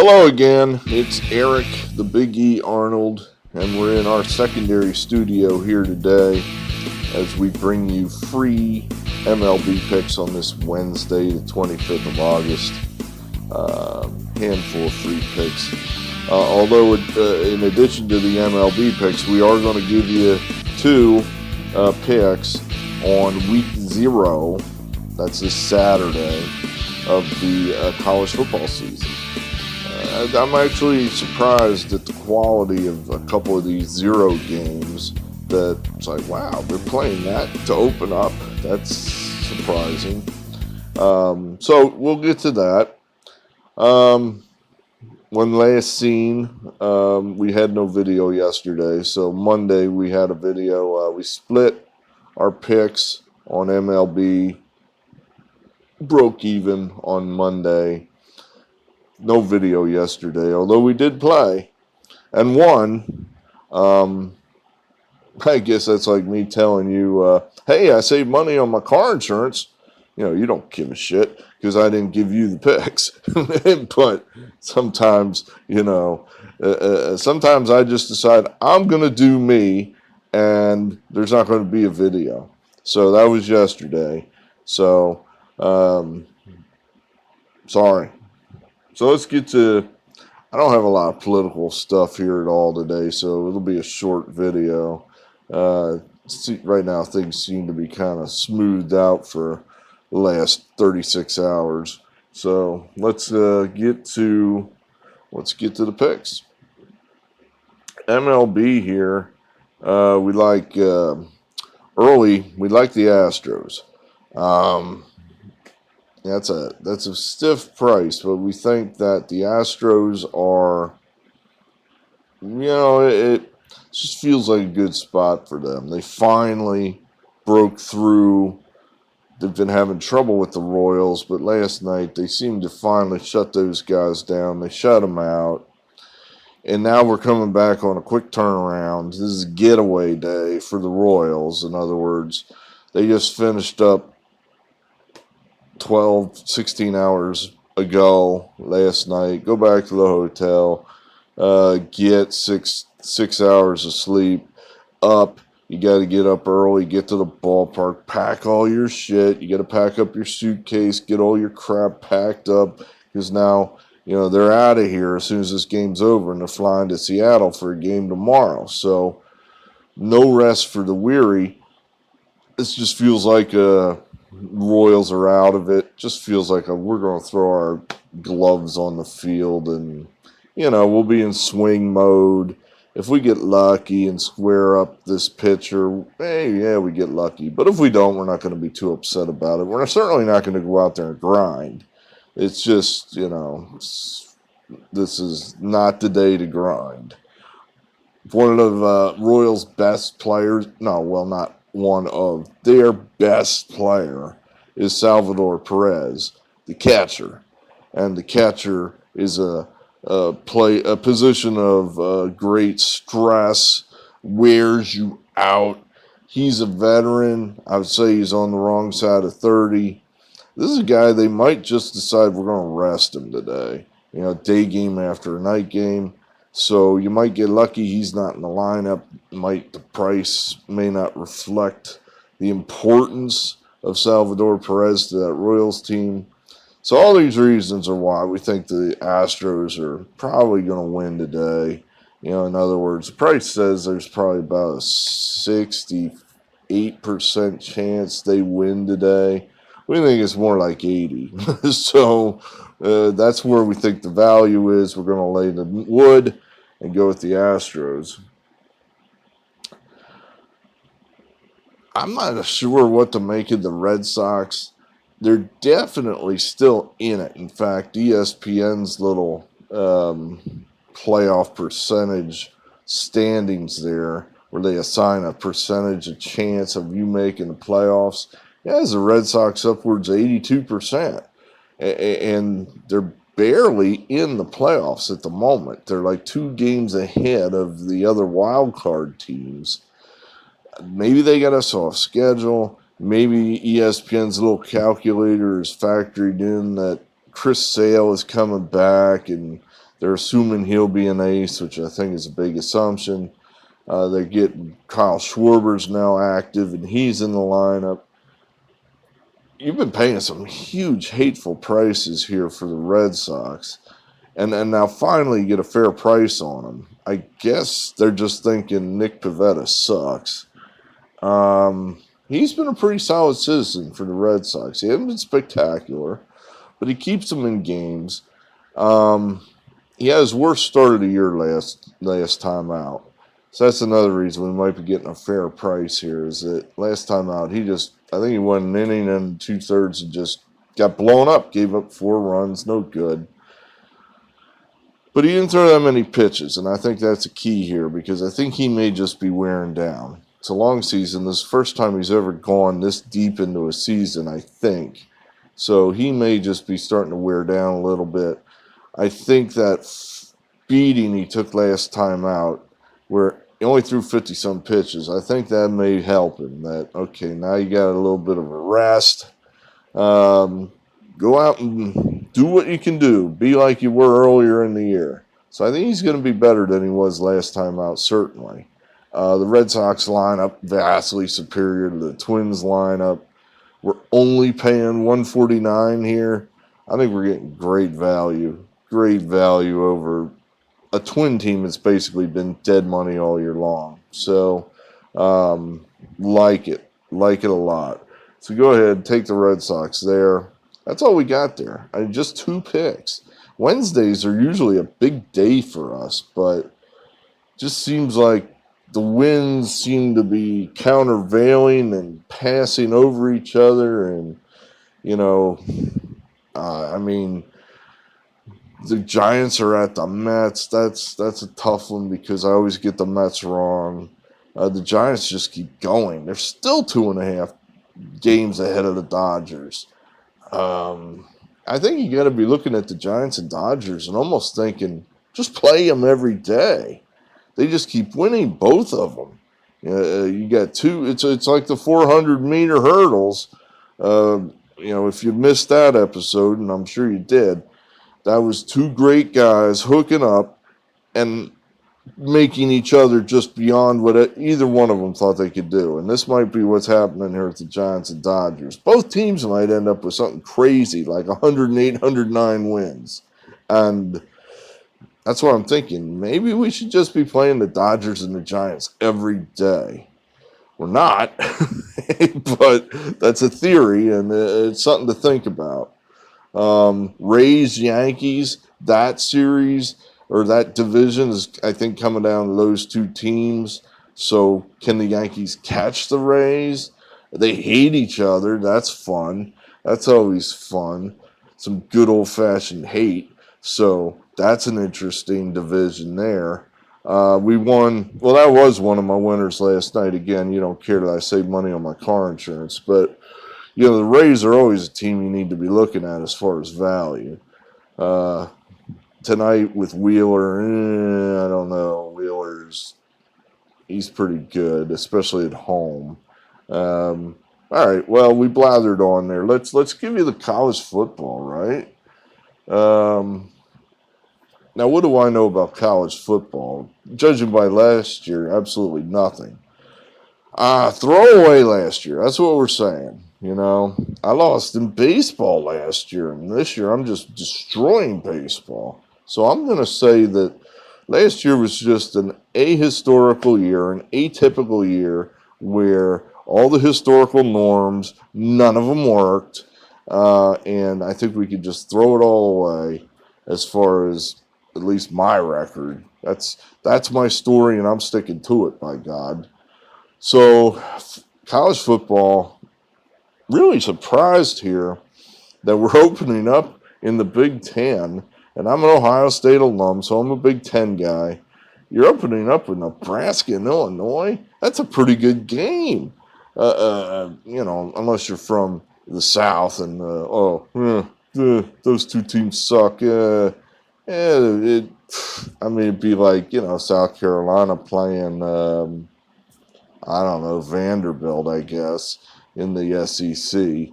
Hello again, it's Eric, the Big E Arnold, and we're in our secondary studio here today as we bring you free MLB picks on this Wednesday, the 25th of August. Handful of free picks. Although in addition to the MLB picks, we are going to give you two picks on week 0, that's this Saturday, of the college football season. I'm actually surprised at the quality of a couple of these 0 games. That it's like, wow, they're playing that to open up. That's surprising. So we'll get to that. When last seen, we had no video yesterday. So Monday we had a video. We split our picks on MLB. Broke even on Monday. No video yesterday, although we did play and won. I guess that's like me telling you, hey, I saved money on my car insurance. You don't give a shit because I didn't give you the picks. But sometimes, sometimes I just decide I'm going to do me and there's not going to be a video. So that was yesterday. So, sorry. So let's get to, I don't have a lot of political stuff here at all today, so it'll be a short video. Right now things seem to be kind of smoothed out for the last 36 hours. So let's get to the picks. MLB here, we like early. We like the Astros. That's a stiff price, but we think that the Astros are, it just feels like a good spot for them. They finally broke through. They've been having trouble with the Royals, but last night they seemed to finally shut those guys down. They shut them out. And now we're coming back on a quick turnaround. This is getaway day for the Royals. In other words, they just finished up 12, 16 hours ago last night. Go back to the hotel, get six hours of sleep. Up, you got to get up early, get to the ballpark, pack all your shit. You got to pack up your suitcase, get all your crap packed up, because now they're out of here as soon as this game's over, and they're flying to Seattle for a game tomorrow. So no rest for the weary. This just feels like Royals are out of it. Just feels like we're going to throw our gloves on the field and, we'll be in swing mode. If we get lucky and square up this pitcher, hey, yeah, we get lucky. But if we don't, we're not going to be too upset about it. We're certainly not going to go out there and grind. It's just, this is not the day to grind. One of the Royals' best players, not one of their best player is Salvador Perez, the catcher, and the catcher is a position of great stress, wears you out. He's a veteran. I would say he's on the wrong side of 30. This is a guy they might just decide we're going to rest him today. Day game after a night game. So you might get lucky he's not in the lineup. The price may not reflect the importance of Salvador Perez to that Royals team. So all these reasons are why we think the Astros are probably going to win today. In other words, the price says there's probably about a 68% chance they win today. We think it's more like 80. So that's where we think the value is. We're going to lay the wood and go with the Astros. I'm not sure what to make of the Red Sox. They're definitely still in it. In fact, ESPN's little playoff percentage standings there, where they assign a percentage of chance of you making the playoffs, has the Red Sox upwards of 82%. And they're barely in the playoffs at the moment. They're like 2 games ahead of the other wild card teams. Maybe they got a soft schedule. Maybe ESPN's little calculator is factored in that Chris Sale is coming back and They're assuming he'll be an ace, which I think is a big assumption. They get Kyle Schwarber's now active, and he's in the lineup. You've been paying some huge, hateful prices here for the Red Sox. And now finally you get a fair price on them. I guess they're just thinking Nick Pivetta sucks. He's been a pretty solid citizen for the Red Sox. He hasn't been spectacular, but he keeps them in games. He had his worst start of the year last time out. So that's another reason we might be getting a fair price here, is that last time out, I think he won an inning and 2/3 and just got blown up, gave up 4 runs, no good. But he didn't throw that many pitches, and I think that's a key here, because I think he may just be wearing down. It's a long season. This is the first time he's ever gone this deep into a season, I think. So he may just be starting to wear down a little bit. I think that beating he took last time out, where he only threw 50-some pitches, I think that may help him. That, okay, now you got a little bit of a rest. Go out and do what you can do. Be like you were earlier in the year. So I think he's going to be better than he was last time out, certainly. The Red Sox lineup, vastly superior to the Twins lineup. We're only paying $149 here. I think we're getting great value over a Twin team that's basically been dead money all year long. So, like it a lot. So go ahead, take the Red Sox there. That's all we got there. Just 2 picks. Wednesdays are usually a big day for us, but just seems like the winds seem to be countervailing and passing over each other. And, the Giants are at the Mets. That's a tough one because I always get the Mets wrong. The Giants just keep going. They're still 2.5 games ahead of the Dodgers. I think you got to be looking at the Giants and Dodgers and almost thinking, just play them every day. They just keep winning, both of them. You got 2. It's like the 400-meter hurdles. If you missed that episode, and I'm sure you did, that was 2 great guys hooking up and making each other just beyond what either one of them thought they could do. And this might be what's happening here with the Giants and Dodgers. Both teams might end up with something crazy like 108, 109 wins. And that's what I'm thinking. Maybe we should just be playing the Dodgers and the Giants every day. We're not, but that's a theory, and it's something to think about. Rays, Yankees, that series or that division is, I think, coming down to those 2 teams. So can the Yankees catch the Rays? They hate each other. That's fun. That's always fun. Some good old-fashioned hate. So that's an interesting division there. We won. Well, that was one of my winners last night. Again, you don't care that I saved money on my car insurance. But, the Rays are always a team you need to be looking at as far as value. Tonight with Wheeler, I don't know. He's pretty good, especially at home. All right, well, we blathered on there. Let's give you the college football, right? Now, what do I know about college football? Judging by last year, absolutely nothing. Throw away last year. That's what we're saying. I lost in baseball last year, and this year I'm just destroying baseball. So I'm going to say that last year was just an ahistorical year, an atypical year where all the historical norms, none of them worked. And I think we could just throw it all away as far as at least my record. That's my story, and I'm sticking to it, by God. So college football, really surprised here that we're opening up in the Big Ten. And I'm an Ohio State alum, so I'm a Big Ten guy. You're opening up with Nebraska and Illinois. That's a pretty good game. Unless you're from the South and those 2 teams suck. It'd be like South Carolina playing Vanderbilt, I guess, in the SEC.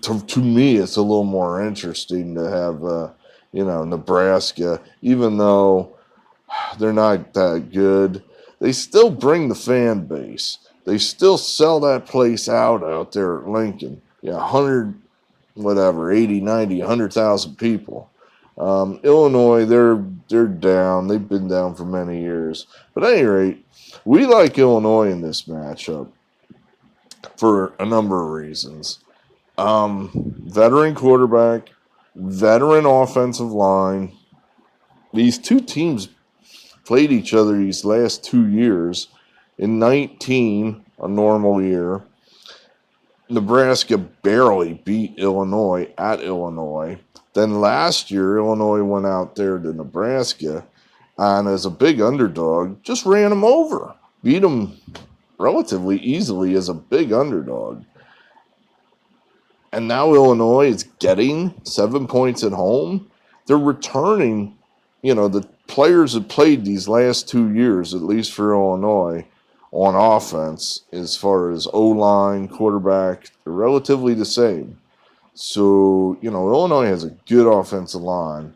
To me, it's a little more interesting to have Nebraska, even though they're not that good, they still bring the fan base. They still sell that place out there at Lincoln. Yeah, 100, whatever, 80, 90, 100,000 people. Illinois, they're down. They've been down for many years. But at any rate, we like Illinois in this matchup for a number of reasons. Veteran quarterback, veteran offensive line. These two teams played each other these last 2 years. In 19, a normal year, Nebraska barely beat Illinois at Illinois. Then last year, Illinois went out there to Nebraska and as a big underdog, just ran them over. Beat them relatively easily as a big underdog. And now Illinois is getting 7 points at home. They're returning, the players that played these last 2 years, at least for Illinois, on offense, as far as O-line, quarterback, they're relatively the same. So, Illinois has a good offensive line.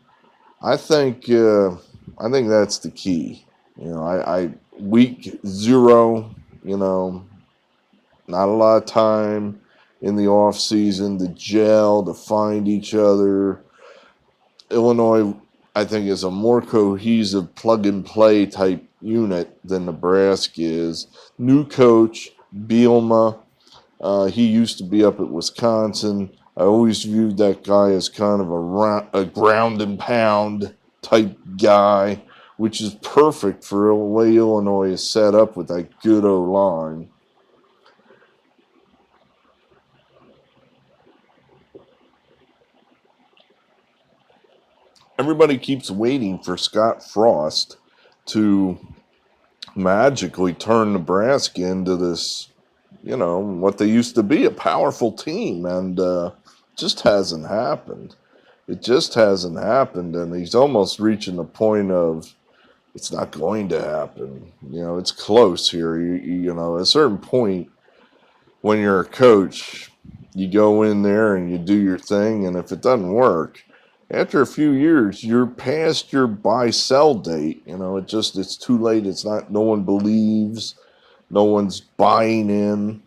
I think that's the key. Week 0, not a lot of time in the off season to gel, to find each other. Illinois, I think, is a more cohesive plug-and-play type unit than Nebraska is. New coach, Bielema. He used to be up at Wisconsin. I always viewed that guy as kind of a ground and pound type guy, which is perfect for the way Illinois is set up with that good O-line. Everybody keeps waiting for Scott Frost to magically turn Nebraska into this, what they used to be, a powerful team, and just hasn't happened. It just hasn't happened, and he's almost reaching the point of it's not going to happen. It's close here. At a certain point, when you're a coach, you go in there and you do your thing, and if it doesn't work, after a few years, you're past your buy-sell date. It's too late. It's not, no one believes. No one's buying in.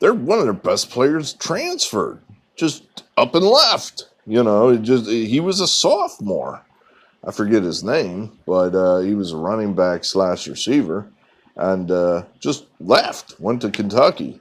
One of their best players transferred, just up and left. He was a sophomore. I forget his name, but he was a running back / receiver, and just left, went to Kentucky.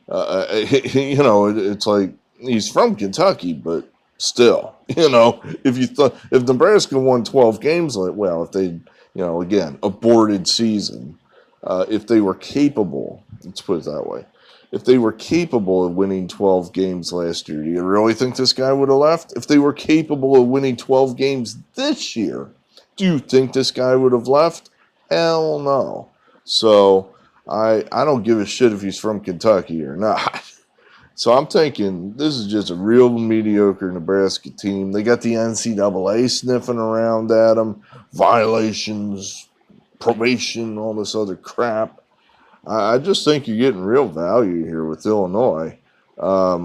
It's like he's from Kentucky, but still, if Nebraska won 12 games, if they, again, aborted season, if they were capable, let's put it that way, if they were capable of winning 12 games last year, do you really think this guy would have left? If they were capable of winning 12 games this year, do you think this guy would have left? Hell no. So I don't give a shit if he's from Kentucky or not. So I'm thinking this is just a real mediocre Nebraska team. They got the NCAA sniffing around at them, violations, probation, all this other crap. I just think you're getting real value here with Illinois. I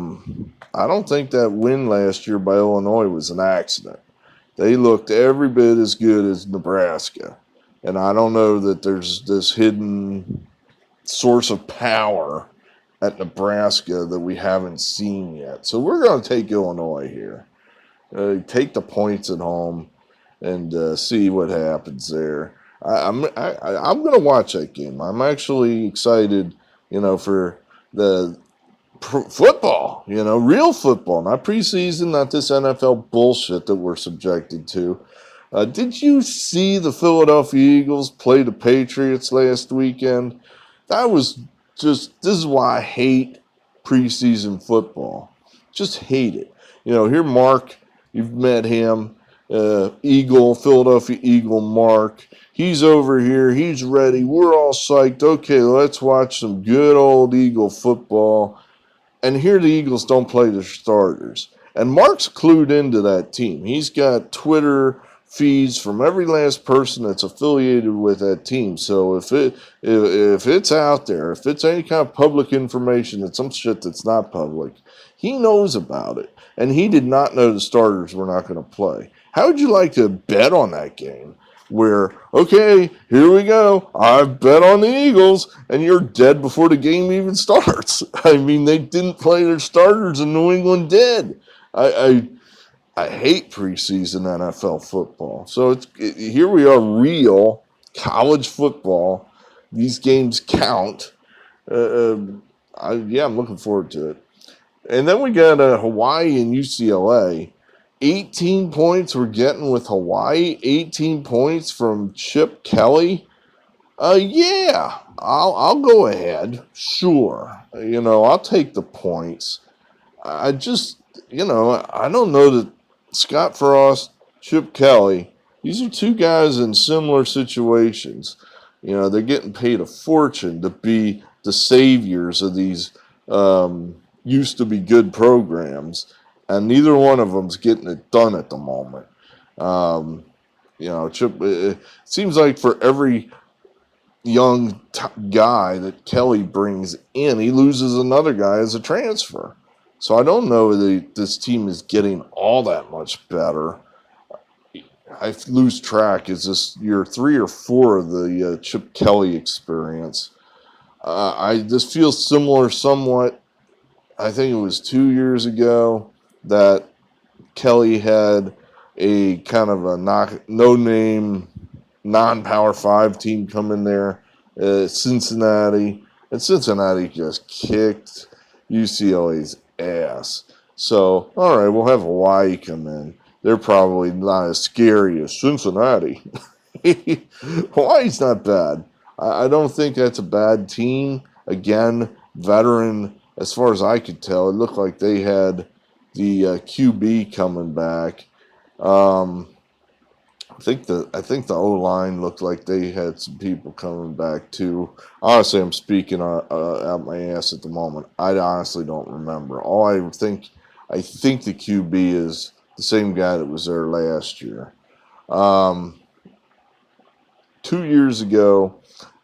don't think that win last year by Illinois was an accident. They looked every bit as good as Nebraska. And I don't know that there's this hidden source of power at Nebraska that we haven't seen yet. So we're going to take Illinois here. Take the points at home and see what happens there. I'm going to watch that game. I'm actually excited, for the football, real football, not preseason, not this NFL bullshit that we're subjected to. Did you see the Philadelphia Eagles play the Patriots last weekend? That was this is why I hate preseason football. Just hate it. Here, Mark, you've met him, Philadelphia Eagle Mark. He's over here. He's ready. We're all psyched. Okay, let's watch some good old Eagle football. And here the Eagles don't play their starters. And Mark's clued into that team. He's got Twitter feeds from every last person that's affiliated with that team. So if it's out there, if it's any kind of public information, it's some shit that's not public, he knows about it. and he did not know the starters were not going to play. How would you like to bet on that game? Where, okay, here we go, I've bet on the Eagles, and you're dead before the game even starts. I mean, they didn't play their starters, and New England did. I hate preseason NFL football. So here we are, real college football. These games count. I'm looking forward to it. And then we got Hawaii and UCLA. 18 points we're getting with Hawaii. 18 points from Chip Kelly. I'll go ahead. Sure. I'll take the points. I just, I don't know that Scott Frost, Chip Kelly, these are two guys in similar situations. They're getting paid a fortune to be the saviors of these used to be good programs, and neither one of them's getting it done at the moment. Chip, it seems like for every young guy that Kelly brings in, he loses another guy as a transfer. So I don't know that this team is getting all that much better. I lose track. Is this year 3 or 4 of the Chip Kelly experience? This feels similar somewhat. I think it was 2 years ago that Kelly had a kind of a no-name, non-Power 5 team come in there, Cincinnati, and Cincinnati just kicked UCLA's ass. So, all right, we'll have Hawaii come in. They're probably not as scary as Cincinnati. Hawaii's not bad. I don't think that's a bad team. Again, veteran, as far as I could tell, it looked like they had the QB coming back. I think the O-line looked like they had some people coming back too. Honestly, I'm speaking out my ass at the moment. I honestly don't remember. I think the QB is the same guy that was there last year. 2 years ago,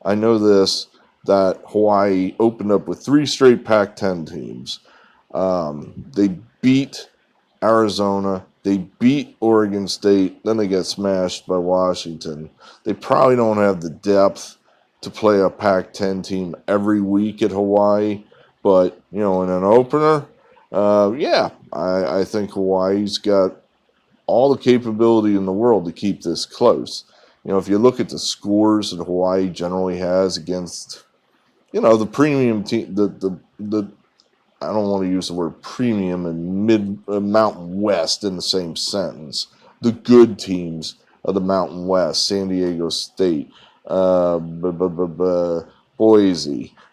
I know that Hawaii opened up with 3 straight Pac-10 teams. They beat Arizona. They beat Oregon State. Then they got smashed by Washington. They probably don't have the depth to play a Pac-10 team every week at Hawaii. But, in an opener, I think Hawaii's got all the capability in the world to keep this close. If you look at the scores that Hawaii generally has against, the premium team, the I don't want to use the word premium and Mountain West in the same sentence. The good teams of the Mountain West, San Diego State, Boise.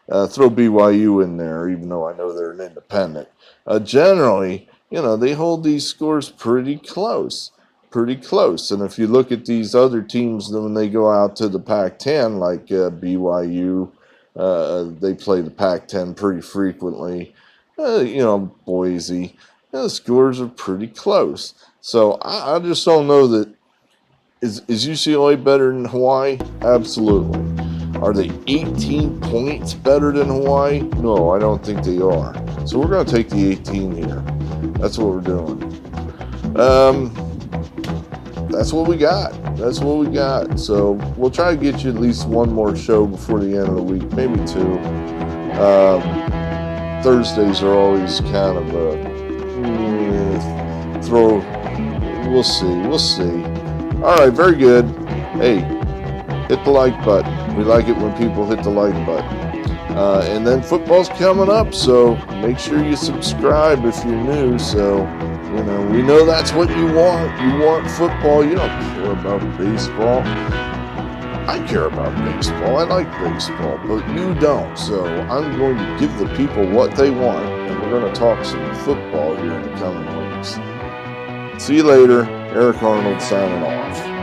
Throw BYU in there, even though I know they're an independent. Generally, they hold these scores pretty close. And if you look at these other teams, then when they go out to the Pac-10, like BYU, they play the Pac-10 pretty frequently. Boise, the scores are pretty close. So I just don't know that. Is UCLA better than Hawaii? Absolutely. Are they 18 points better than Hawaii? No, I don't think they are. So we're going to take the 18 here. That's what we're doing. That's what we got. So we'll try to get you at least one more show before the end of the week, maybe 2. Thursdays are always kind of a throw. We'll see. All right, very good. Hey, hit the like button. We like it when people hit the like button. And then football's coming up, so make sure you subscribe if you're new. So, we know that's what you want. You want football. You don't care about baseball. I care about baseball. I like baseball, but you don't. So I'm going to give the people what they want, and we're going to talk some football here in the coming weeks. See you later. Eric Arnold signing off.